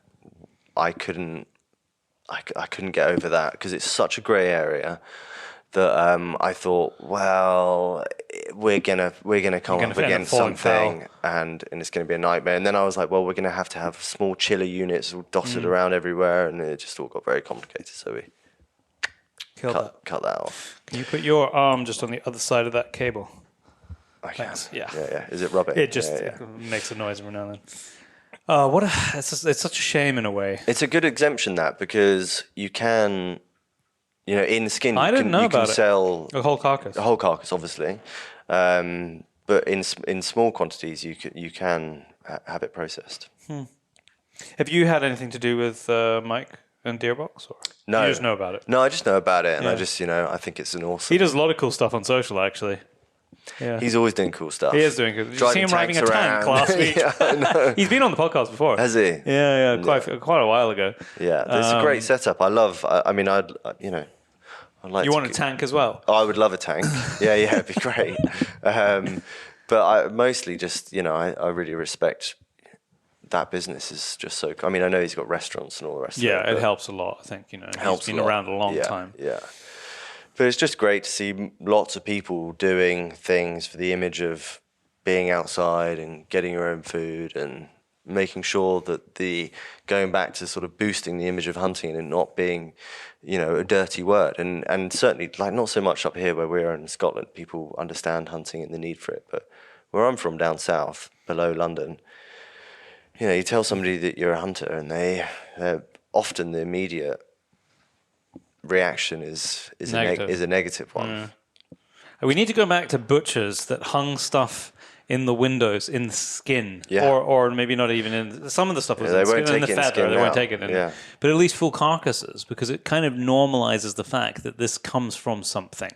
Speaker 2: I couldn't get over that, because it's such a grey area that I thought, well, we're gonna come up against something, and it's gonna be a nightmare. And then I was like, well, we're gonna have to have small chiller units all dotted around everywhere, and it just all got very complicated. So we cut that off.
Speaker 1: Can you put your arm just on the other side of that cable?
Speaker 2: I can.
Speaker 1: Thanks. Yeah.
Speaker 2: Is it rubbing?
Speaker 1: It just makes a noise every now and then. It's such a shame in a way.
Speaker 2: It's a good exemption, that, because you can. In skin, you can sell
Speaker 1: a whole carcass.
Speaker 2: A whole carcass, obviously, but in small quantities, you can have it processed.
Speaker 1: Have you had anything to do with Mike and Dearbox? Or
Speaker 2: no,
Speaker 1: you just know about it.
Speaker 2: No, I just know about it, and I just I think it's an awesome.
Speaker 1: He does a lot of cool stuff on social, actually. Yeah,
Speaker 2: he's always doing cool stuff.
Speaker 1: He is doing good. Did you see him riding a tank last week? He's been on the podcast before.
Speaker 2: Has he?
Speaker 1: Yeah, quite a while ago.
Speaker 2: Yeah, it's a great setup. I love. I'd like.
Speaker 1: You want a tank as well?
Speaker 2: Oh, I would love a tank. Yeah, it'd be great. But I mostly just, I really respect that business. Is just so. I know he's got restaurants and all the rest.
Speaker 1: Yeah,
Speaker 2: of it
Speaker 1: helps a lot. I think he's been around a long time.
Speaker 2: Yeah, but it's just great to see lots of people doing things for the image of being outside and getting your own food and making sure that going back to sort of boosting the image of hunting and not being, a dirty word. And certainly, like, not so much up here where we're in Scotland, people understand hunting and the need for it. But where I'm from, down south, below London, you tell somebody that you're a hunter, and they're often the immediate reaction is a negative one.
Speaker 1: We need to go back to butchers that hung stuff in the windows, in the skin,
Speaker 2: Yeah.
Speaker 1: or maybe not even in some of the stuff was
Speaker 2: they
Speaker 1: in the
Speaker 2: won't
Speaker 1: skin, in the
Speaker 2: take it in
Speaker 1: feather.
Speaker 2: skin
Speaker 1: They won't
Speaker 2: now.
Speaker 1: take it in,
Speaker 2: Yeah.
Speaker 1: but at least full carcasses, because it kind of normalizes the fact that this comes from something,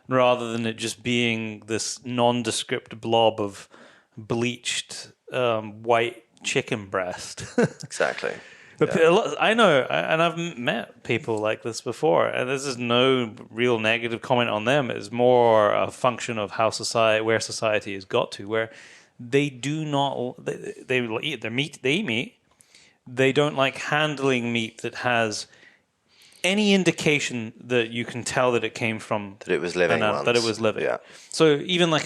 Speaker 1: rather than it just being this nondescript blob of bleached white chicken breast.
Speaker 2: Exactly.
Speaker 1: But I know, and I've met people like this before, and this is no real negative comment on them. It's more a function of how where society has got to, where they do not, they eat their meat, they eat meat. They don't like handling meat that has any indication that you can tell that it came from
Speaker 2: That it was living once.
Speaker 1: that it was living.
Speaker 2: Yeah.
Speaker 1: So even like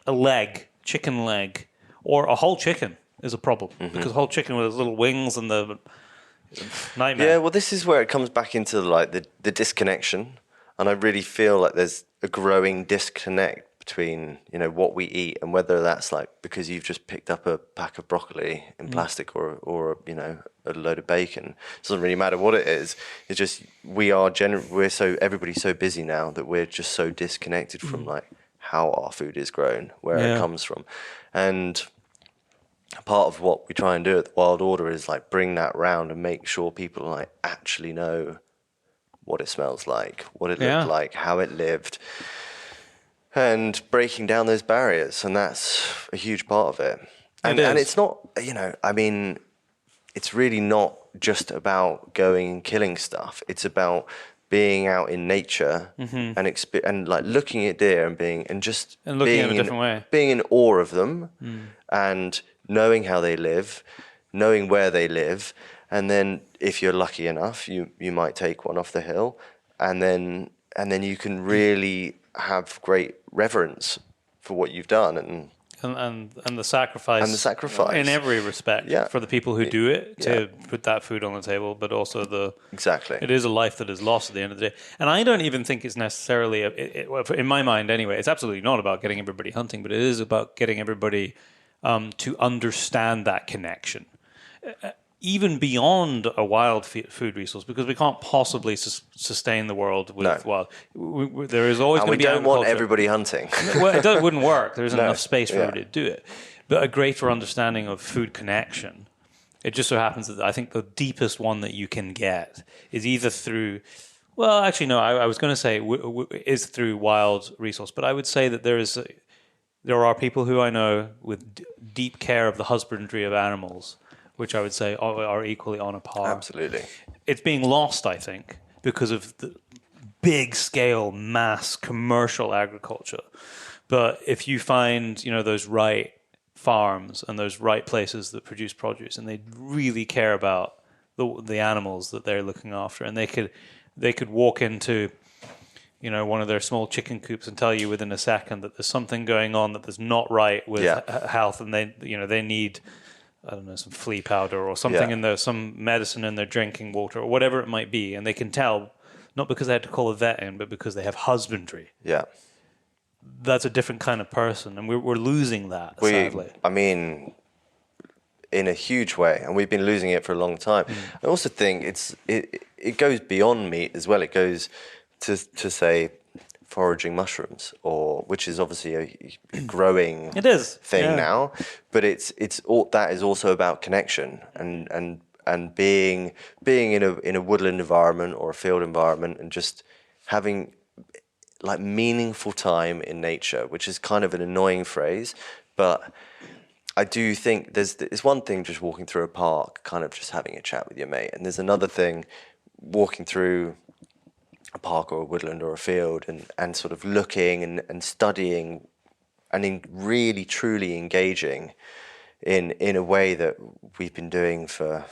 Speaker 1: a leg, chicken leg, or a whole chicken is a problem, because a whole chicken with its little wings and the nightmare.
Speaker 2: Yeah, well, this is where it comes back into like the disconnection, and I really feel like there's a growing disconnect between what we eat and whether that's like because you've just picked up a pack of broccoli in plastic or a load of bacon. It doesn't really matter what it is. It's just everybody's so busy now that we're just so disconnected from like how our food is grown, where it comes from, and part of what we try and do at the Wild Order is like bring that round and make sure people like actually know what it smells like, what it looked like, how it lived, and breaking down those barriers. And that's a huge part of it. And it's not, I mean, it's really not just about going and killing stuff. It's about being out in nature and like looking at deer and looking at
Speaker 1: a different way,
Speaker 2: being in awe of them, and knowing how they live, knowing where they live, and then if you're lucky enough, you might take one off the hill, and then you can really have great reverence for what you've done
Speaker 1: and the sacrifice in every respect for the people who do it to put that food on the table, but also it is a life that is lost at the end of the day. And I don't even think it's necessarily in my mind anyway, it's absolutely not about getting everybody hunting, but it is about getting everybody to understand that connection, even beyond a wild food resource, because we can't possibly sustain the world with wild. There is always going to be agriculture.
Speaker 2: We don't want everybody hunting.
Speaker 1: Well, it wouldn't work. There isn't enough space for everybody to do it. But a greater understanding of food connection. It just so happens that I think the deepest one that you can get is either through. Well, actually, no. I was going to say is through wild resource, but I would say that there are people who I know with deep care of the husbandry of animals, which I would say are equally on a par.
Speaker 2: Absolutely.
Speaker 1: It's being lost, I think, because of the big-scale, mass commercial agriculture. But if you find, those right farms and those right places that produce produce, and they really care about the animals that they're looking after, and they could walk into one of their small chicken coops and tell you within a second that there's something going on that is not right with health, and they need, I don't know, some flea powder or something in some medicine in their drinking water or whatever it might be, and they can tell, not because they had to call a vet in, but because they have husbandry. Yeah. That's a different kind of person, and we're losing that, sadly.
Speaker 2: I mean, in a huge way, and we've been losing it for a long time. I also think it goes beyond meat as well. It goes to say foraging mushrooms, which is obviously a growing thing now. But that is also about connection and being in a woodland environment or a field environment and just having like meaningful time in nature, which is kind of an annoying phrase, but I do think it's one thing just walking through a park, kind of just having a chat with your mate, and there's another thing walking through a park or a woodland or a field and sort of looking and studying and really truly engaging in a way that we've been doing for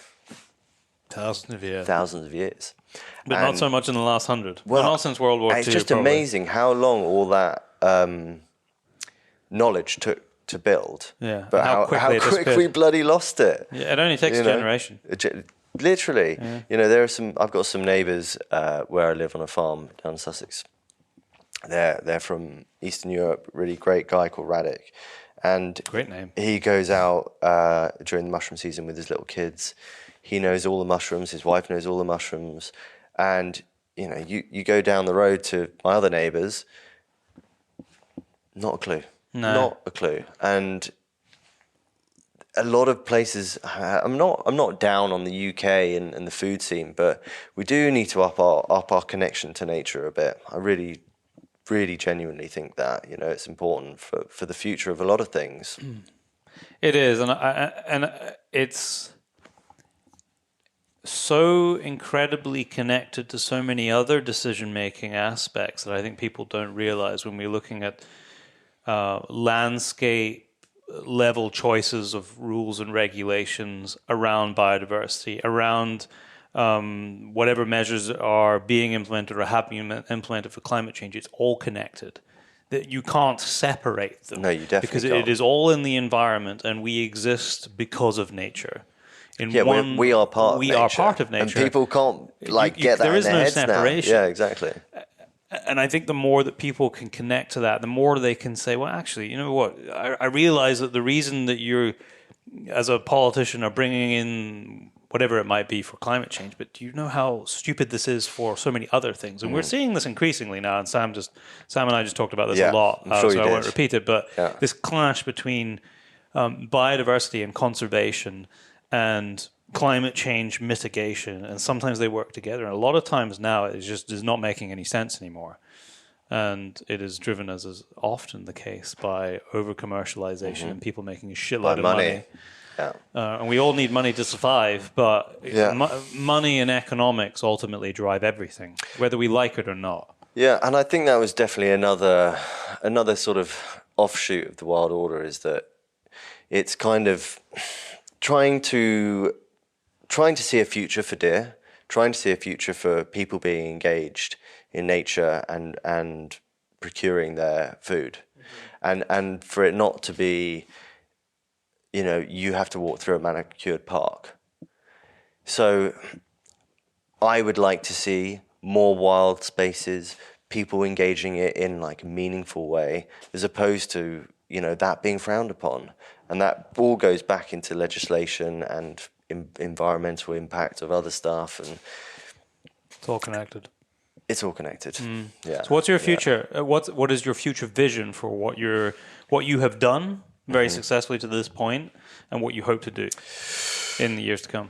Speaker 1: thousands of years. But not so much in the last 100. Well, not since World War II.
Speaker 2: It's just amazing how long all that knowledge took to build.
Speaker 1: Yeah.
Speaker 2: But how quick we bloody lost it.
Speaker 1: Yeah, it only takes a generation.
Speaker 2: Literally. Yeah. I've got some neighbours where I live on a farm down in Sussex. They're from Eastern Europe, really great guy called Radek. And
Speaker 1: great name.
Speaker 2: He goes out during the mushroom season with his little kids. He knows all the mushrooms, his wife knows all the mushrooms. And, you go down the road to my other neighbours, not a clue.
Speaker 1: No.
Speaker 2: Not a clue. And a lot of places, I'm not down on the UK and the food scene, but we do need to up our connection to nature a bit. I really, really genuinely think that, it's important for the future of a lot of things.
Speaker 1: It is, and it's so incredibly connected to so many other decision-making aspects that I think people don't realize when we're looking at landscape level choices of rules and regulations around biodiversity, around whatever measures are being implemented or have been implemented for climate change. It's all connected. That you can't separate them.
Speaker 2: No, you definitely
Speaker 1: because
Speaker 2: can't.
Speaker 1: it is all in the environment, and we exist because of nature.
Speaker 2: We are part of nature.
Speaker 1: We are part of nature.
Speaker 2: And people can't get that
Speaker 1: there
Speaker 2: in
Speaker 1: is
Speaker 2: their
Speaker 1: no
Speaker 2: heads
Speaker 1: separation.
Speaker 2: now. Yeah, exactly.
Speaker 1: And I think the more that people can connect to that, the more they can say, well, actually, you know what? I realize that the reason that you, as a politician, are bringing in whatever it might be for climate change, but do you know how stupid this is for so many other things? And we're seeing this increasingly now, and Sam and I just talked about this a lot,
Speaker 2: I'm sure
Speaker 1: so
Speaker 2: you
Speaker 1: I
Speaker 2: did.
Speaker 1: won't repeat it, but this clash between biodiversity and conservation and climate change mitigation, and sometimes they work together, and a lot of times now it just is not making any sense anymore, and it is driven, as is often the case, by over commercialization and people making a shitload of money.
Speaker 2: Yeah.
Speaker 1: And we all need money to survive, but money and economics ultimately drive everything, whether we like it or not.
Speaker 2: Yeah, and I think that was definitely another sort of offshoot of the Wild Order, is that it's kind of trying to see a future for deer, trying to see a future for people being engaged in nature and procuring their food, and for it not to be, you have to walk through a manicured park. So I would like to see more wild spaces, people engaging it in like a meaningful way, as opposed to, that being frowned upon. And that all goes back into legislation and environmental impact of other stuff. And
Speaker 1: It's all connected.
Speaker 2: it's all connected. Yeah.
Speaker 1: So what's your future? What is your future vision for what you have done very successfully to this point, and what you hope to do in the years to come?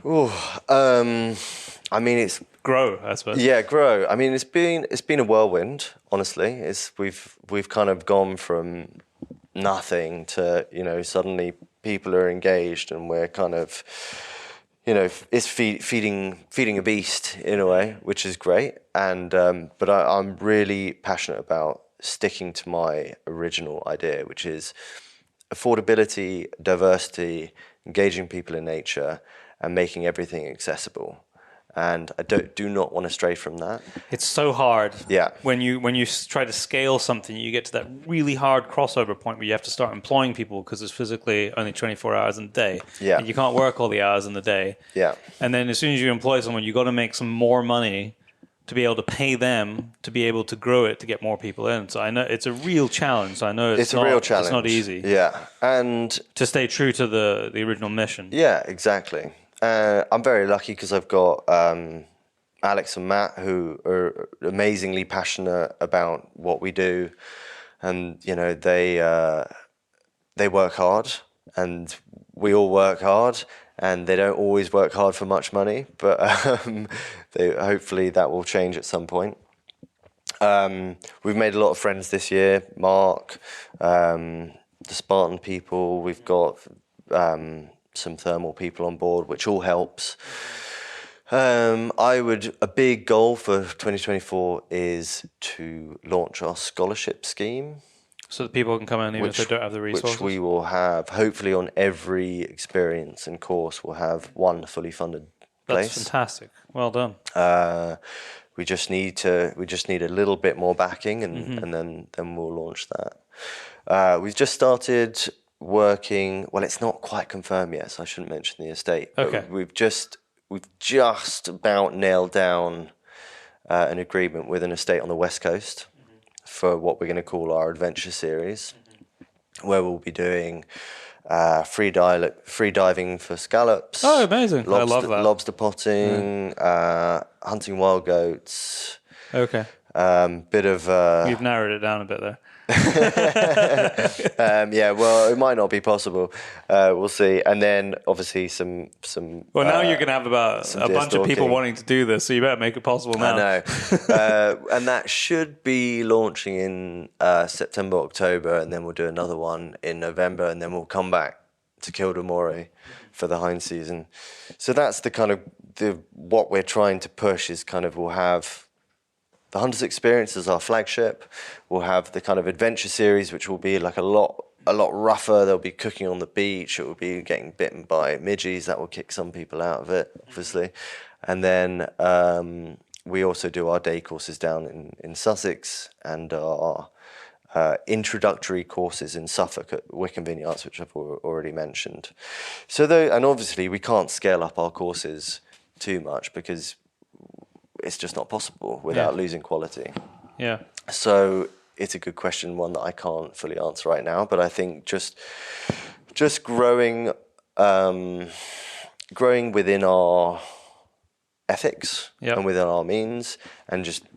Speaker 2: I mean, it's
Speaker 1: grow, I suppose.
Speaker 2: Yeah, grow. I mean, it's been a whirlwind. Honestly, we've kind of gone from nothing to suddenly people are engaged, and we're kind of it's feeding a beast in a way, which is great. And but I'm really passionate about sticking to my original idea, which is affordability, diversity, engaging people in nature, and making everything accessible. And I do not want to stray from that.
Speaker 1: It's so hard.
Speaker 2: Yeah.
Speaker 1: When you try to scale something, you get to that really hard crossover point where you have to start employing people because it's physically only 24 hours in a day.
Speaker 2: Yeah.
Speaker 1: And you can't work all the hours in the day.
Speaker 2: Yeah.
Speaker 1: And then as soon as you employ someone, you got to make some more money to be able to pay them to be able to grow it to get more people in. So I know it's a real challenge. So I know it's
Speaker 2: a real challenge.
Speaker 1: It's not easy.
Speaker 2: Yeah. And
Speaker 1: to stay true to the original mission.
Speaker 2: Yeah, exactly. I'm very lucky because I've got Alex and Matt, who are amazingly passionate about what we do, and they work hard, and we all work hard, and they don't always work hard for much money, but hopefully that will change at some point. We've made a lot of friends this year. Mark, the Spartan people. We've got some thermal people on board, which all helps. A big goal for 2024 is to launch our scholarship scheme.
Speaker 1: So that people can come in even if they don't have the resources?
Speaker 2: Which we will have, hopefully on every experience and course, we'll have one fully funded place.
Speaker 1: That's fantastic. Well done.
Speaker 2: We just need a little bit more backing, and then we'll launch that. We've just started working. Well, it's not quite confirmed yet, so I shouldn't mention the estate.
Speaker 1: Okay.
Speaker 2: But we've just about nailed down an agreement with an estate on the West Coast for what we're going to call our adventure series, where we'll be doing free diving for scallops.
Speaker 1: Oh, amazing! I love that.
Speaker 2: Lobster potting, hunting wild goats.
Speaker 1: Okay.
Speaker 2: Bit of
Speaker 1: You've narrowed it down a bit there.
Speaker 2: yeah, well, it might not be possible. We'll see. And then obviously some.
Speaker 1: Well, now you're going to have about a bunch of people wanting to do this, so you better make it possible now.
Speaker 2: I know. And that should be launching in September, October, and then we'll do another one in November, and then we'll come back to Kildare for the hind season. So that's the kind of what we're trying to push is kind of we'll have the Hunters Experience as our flagship. We'll have the kind of adventure series, which will be like a lot rougher. They'll be cooking on the beach. It will be getting bitten by midges. That will kick some people out of it, obviously. And then we also do our day courses down in Sussex and our introductory courses in Suffolk at Wickham Vineyards, which I've already mentioned. So and obviously we can't scale up our courses too much because it's just not possible without losing quality. Yeah. So it's a good question, one that I can't fully answer right now, but I think just growing within our ethics and within our means, and just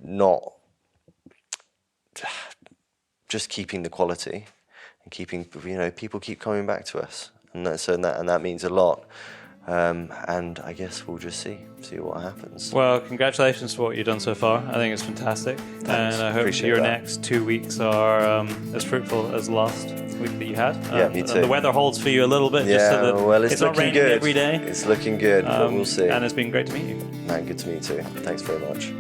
Speaker 2: keeping the quality and keeping, people keep coming back to us, and that means a lot. And I guess we'll just see what happens.
Speaker 1: Well, congratulations for what you've done so far. I think it's fantastic. Thanks. And I hope your next 2 weeks are as fruitful as the last week that you had.
Speaker 2: Yeah, me too.
Speaker 1: And the weather holds for you a little bit. Just so that
Speaker 2: well, it's
Speaker 1: not
Speaker 2: looking
Speaker 1: raining
Speaker 2: good
Speaker 1: every day.
Speaker 2: It's looking good, but we'll see.
Speaker 1: And it's been great to meet you.
Speaker 2: Man, good to meet you too. Thanks very much.